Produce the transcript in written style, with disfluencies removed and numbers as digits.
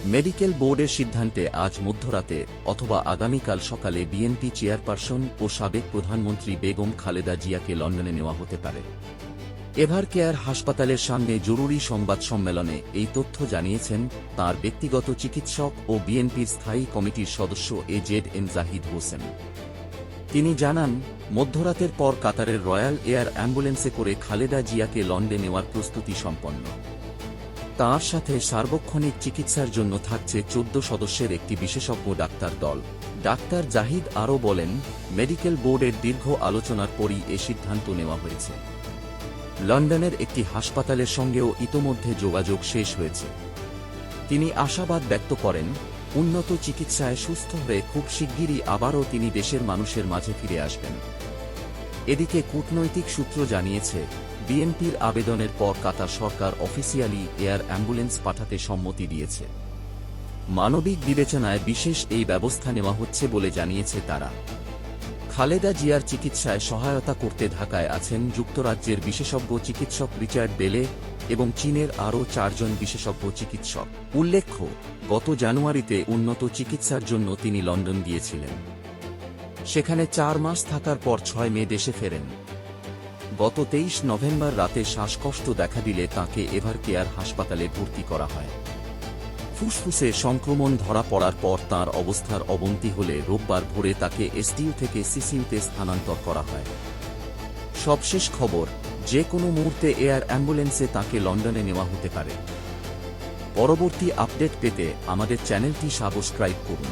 Medical বোর্ডের সিদ্ধান্তে আজ মধ্যরাতে অথবা আগামীকাল সকালে বিএনপি চেয়ারপারসন ও সাবেক প্রধানমন্ত্রী বেগম খালেদা জিয়াকে লন্ডনে নেওয়া হতে পারে। এভার কেয়ার হাসপাতালের সামনে জরুরি সংবাদ সম্মেলনে এই তথ্য জানিয়েছেন তাঁর ব্যক্তিগত চিকিৎসক ও বিএনপির স্থায়ী কমিটির সদস্য এজেড জাহিদ হোসেন। তিনি জানান, মধ্যরাতের পর কাতারের রয়্যাল এয়ার অ্যাম্বুলেন্সে করে খালেদা জিয়াকে লন্ডনে নেওয়ার প্রস্তুতি সম্পন্ন। তাঁর সাথে সার্বক্ষণিক চিকিৎসার জন্য থাকছে 14 সদস্যের একটি বিশেষজ্ঞ ডাক্তার দল। ডাক্তার জাহিদ আরও বলেন, মেডিকেল বোর্ডের দীর্ঘ আলোচনার পরই এ সিদ্ধান্ত নেওয়া হয়েছে। লন্ডনের একটি হাসপাতালের সঙ্গেও ইতোমধ্যে যোগাযোগ শেষ হয়েছে। তিনি আশাবাদ ব্যক্ত করেন, উন্নত চিকিৎসায় সুস্থ হয়ে খুব শিগগিরই আবারও তিনি দেশের মানুষের মাঝে ফিরে আসবেন। এদিকে কূটনৈতিক সূত্র জানিয়েছে, বিএনপির আবেদনের পর কাতার সরকার অফিসিয়ালি এয়ার অ্যাম্বুলেন্স পাঠাতে সম্মতি দিয়েছে। মানবিক বিবেচনায় বিশেষ এই ব্যবস্থা নেওয়া হচ্ছে বলে জানিয়েছে তারা। খালেদা জিয়ার চিকিৎসায় সহায়তা করতে ঢাকায় আছেন যুক্তরাজ্যের বিশেষজ্ঞ চিকিৎসক রিচার্ড বেলে এবং চীনের আরও 4 জন বিশেষজ্ঞ চিকিৎসক। উল্লেখ্য, গত জানুয়ারিতে উন্নত চিকিৎসার জন্য তিনি লন্ডন গিয়েছিলেন। সেখানে 4 মাস থাকার পর 6 মে দেশে ফেরেন। গত 23 নভেম্বর রাতে শ্বাসকষ্ট দেখা দিলে তাঁকে এভার কেয়ার হাসপাতালে ভর্তি করা হয়। ফুসফুসে সংক্রমণ ধরা পড়ার পর তাঁর অবস্থার অবনতি হলে রোববার ভোরে তাকে এসডিইউ থেকে সিসিইউতে স্থানান্তর করা হয়। সবশেষ খবর, যে কোনো মুহূর্তে এয়ার অ্যাম্বুলেন্সে তাঁকে লন্ডনে নেওয়া হতে পারে। পরবর্তী আপডেট পেতে আমাদের চ্যানেলটি সাবস্ক্রাইব করুন।